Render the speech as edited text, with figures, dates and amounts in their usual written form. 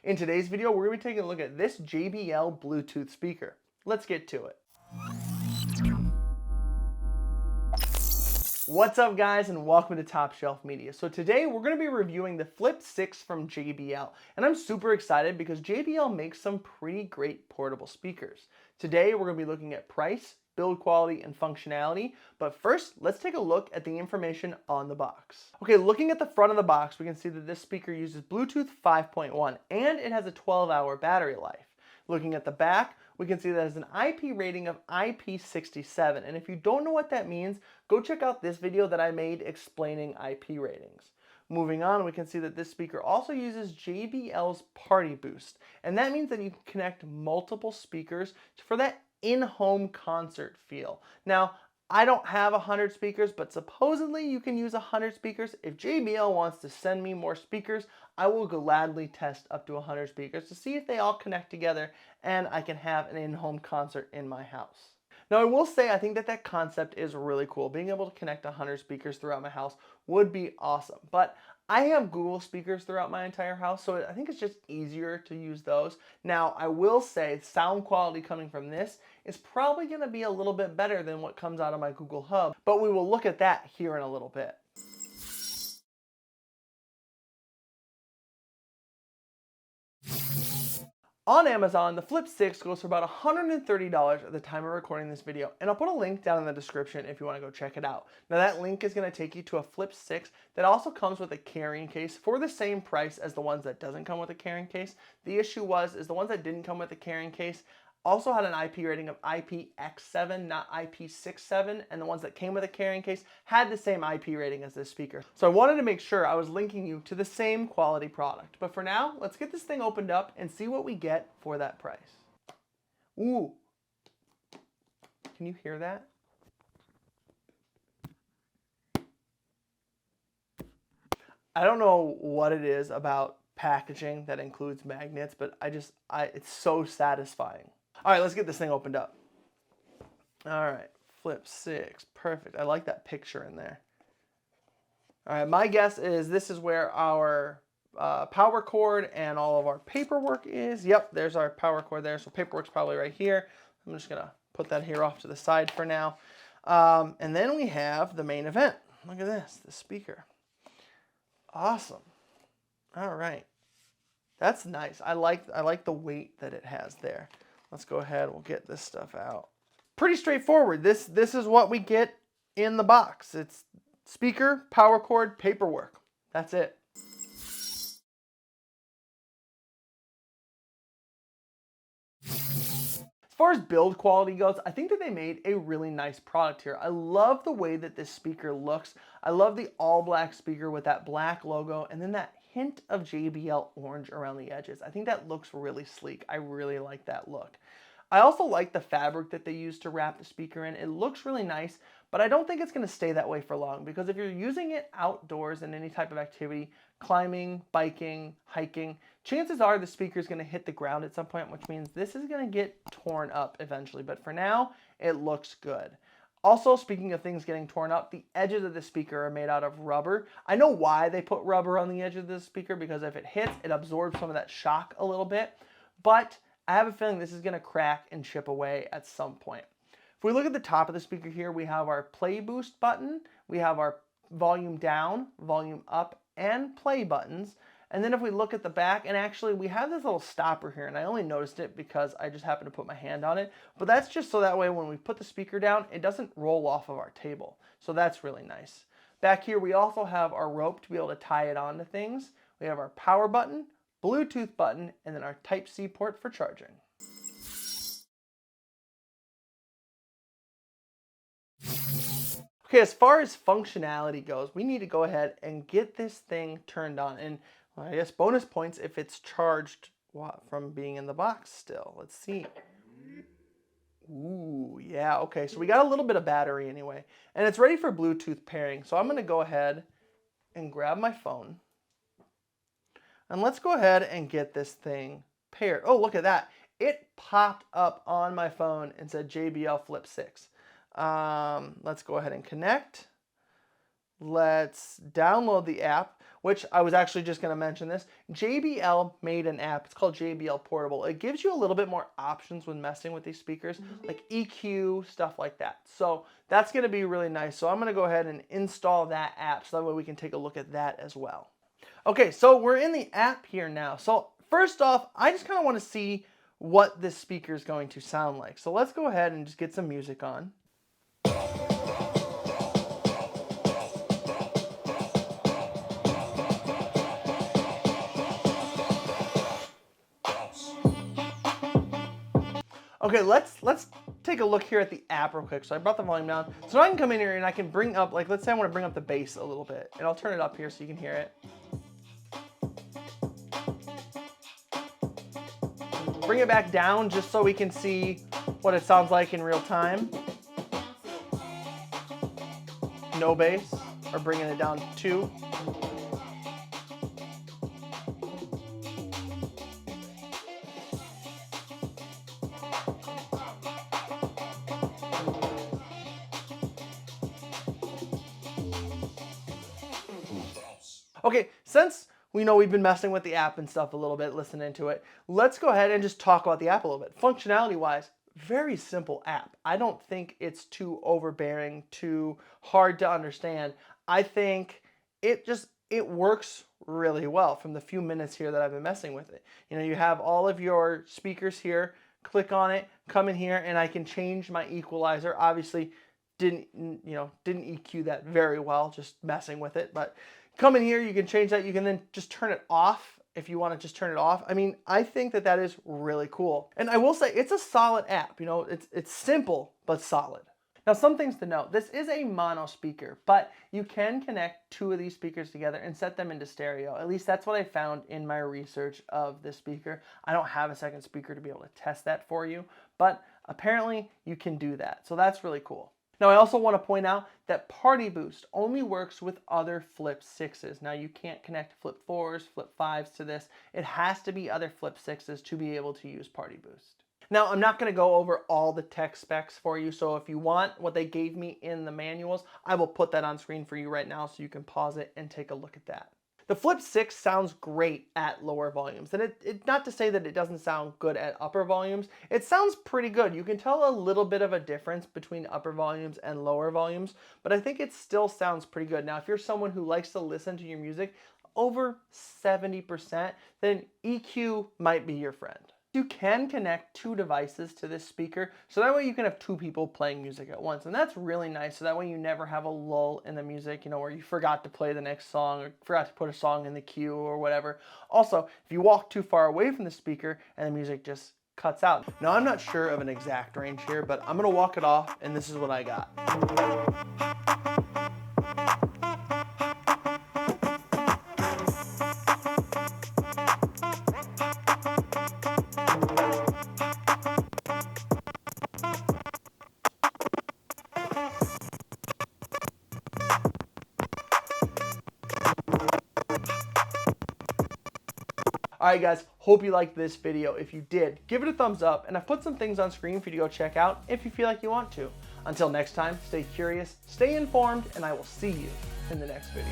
In today's video, we're going to be taking a look at this JBL Bluetooth speaker. Let's get to it. What's up guys, and welcome to Top Shelf Media. So today we're going to be reviewing the Flip 6 from JBL, and I'm super excited because JBL makes some pretty great portable speakers. Today we're going to be looking at price, build quality, and functionality, but first let's take a look at the information on the box. Okay, looking at the front of the box, we can see that this speaker uses Bluetooth 5.1 and it has a 12-hour battery life. Looking at the back, we can see that it has an IP rating of IP67, and if you don't know what that means, go check out this video that I made explaining IP ratings. Moving on, we can see that this speaker also uses JBL's Party Boost, and that means that you can connect multiple speakers for that in-home concert feel. Now, I don't have 100 speakers, but supposedly you can use 100 speakers. If JBL wants to send me more speakers, I will gladly test up to 100 speakers to see if they all connect together and I can have an in-home concert in my house. Now, I will say I think that concept is really cool. Being able to connect 100 speakers throughout my house would be awesome, but I have Google speakers throughout my entire house, so I think it's just easier to use those. Now, I will say sound quality coming from this is probably going to be a little bit better than what comes out of my Google Hub, but we will look at that here in a little bit. On Amazon, the Flip 6 goes for about $130 at the time of recording this video, and I'll put a link down in the description if you want to go check it out. Now that link is going to take you to a Flip 6 that also comes with a carrying case for the same price as the ones that doesn't come with a carrying case. The issue is the ones that didn't come with a carrying case also had an IP rating of IPX7, not IP67, and the ones that came with a carrying case had the same IP rating as this speaker. So I wanted to make sure I was linking you to the same quality product. But for now, let's get this thing opened up and see what we get for that price. Ooh, can you hear that? I don't know what it is about packaging that includes magnets, but it's so satisfying. All right, let's get this thing opened up. All right, Flip 6, perfect. I like that picture in there. All right, my guess is this is where our power cord and all of our paperwork is. Yep, there's our power cord there, so paperwork's probably right here. I'm just gonna put that here off to the side for now. And then we have the main event. Look at this, the speaker. Awesome. All right, that's nice. I like the weight that it has there. Let's go ahead, we'll get this stuff out. Pretty straightforward. This is what we get in the box. It's speaker, power cord, paperwork. That's it. As far as build quality goes, I think that they made a really nice product here. I love the way that this speaker looks. I love the all black speaker with that black logo and then that hint of JBL orange around the edges. I think that looks really sleek. I really like that look. I also like the fabric that they use to wrap the speaker in. It looks really nice, but I don't think it's going to stay that way for long because if you're using it outdoors in any type of activity, climbing, biking, hiking, chances are the speaker is going to hit the ground at some point, which means this is going to get torn up eventually. But for now, it looks good. Also, speaking of things getting torn up, the edges of the speaker are made out of rubber. I know why they put rubber on the edge of the speaker because if it hits, it absorbs some of that shock a little bit. But I have a feeling this is going to crack and chip away at some point. If we look at the top of the speaker here, we have our play boost button, we have our volume down, volume up, and play buttons. And then if we look at the back, and actually we have this little stopper here, and I only noticed it because I just happened to put my hand on it, but that's just so that way when we put the speaker down, it doesn't roll off of our table. So that's really nice. Back here we also have our rope to be able to tie it onto things. We have our power button, Bluetooth button, and then our Type-C port for charging. Okay, as far as functionality goes, we need to go ahead and get this thing turned on. And well, I guess bonus points if it's charged from being in the box still. Let's see. Ooh, yeah, okay. So we got a little bit of battery anyway. And it's ready for Bluetooth pairing. So I'm going to go ahead and grab my phone. And let's go ahead and get this thing paired. Oh, look at that. It popped up on my phone and said JBL Flip 6. Let's go ahead and connect. Let's download the app. which I was actually just going to mention this. JBL made an app. It's called JBL Portable. It gives you a little bit more options when messing with these speakers, like EQ, stuff like that. So that's going to be really nice. So I'm going to go ahead and install that app so that way we can take a look at that as well. Okay, so we're in the app here now. So first off, I just kind of want to see what this speaker is going to sound like. So let's go ahead and just get some music on. Okay, let's take a look here at the app real quick. So I brought the volume down. So now I can come in here and I can bring up, like, let's say I want to bring up the bass a little bit. And I'll turn it up here so you can hear it. Bring it back down just so we can see what it sounds like in real time. No bass, or bringing it down to 2. Okay, since we know we've been messing with the app and stuff a little bit, listening to it, let's go ahead and just talk about the app a little bit. Functionality-wise, very simple app. I don't think it's too overbearing, too hard to understand. I think it works really well from the few minutes here that I've been messing with it. You know, you have all of your speakers here, click on it, come in here, and I can change my equalizer. Obviously, didn't EQ that very well, just messing with it, but come in here, you can change that. You can then just turn it off if you want to just turn it off. I mean, I think that is really cool. And I will say it's a solid app. You know, it's simple, but solid. Now, some things to note. This is a mono speaker, but you can connect 2 of these speakers together and set them into stereo. At least that's what I found in my research of this speaker. I don't have a second speaker to be able to test that for you, but apparently you can do that. So that's really cool. Now, I also want to point out that Party Boost only works with other Flip 6s. Now, you can't connect Flip 4s, Flip 5s to this. It has to be other Flip 6s to be able to use Party Boost. Now, I'm not going to go over all the tech specs for you, so if you want what they gave me in the manuals, I will put that on screen for you right now so you can pause it and take a look at that. The Flip 6 sounds great at lower volumes, and it's not to say that it doesn't sound good at upper volumes. It sounds pretty good. You can tell a little bit of a difference between upper volumes and lower volumes, but I think it still sounds pretty good. Now, if you're someone who likes to listen to your music over 70%, then EQ might be your friend. You can connect 2 devices to this speaker, so that way you can have 2 people playing music at once, and that's really nice, so that way you never have a lull in the music, you know, where you forgot to play the next song or forgot to put a song in the queue or whatever. Also, if you walk too far away from the speaker and the music just cuts out. Now, I'm not sure of an exact range here, but I'm gonna walk it off, and this is what I got. Alright guys, hope you liked this video. If you did, give it a thumbs up, and I've put some things on screen for you to go check out if you feel like you want to. Until next time, stay curious, stay informed, and I will see you in the next video.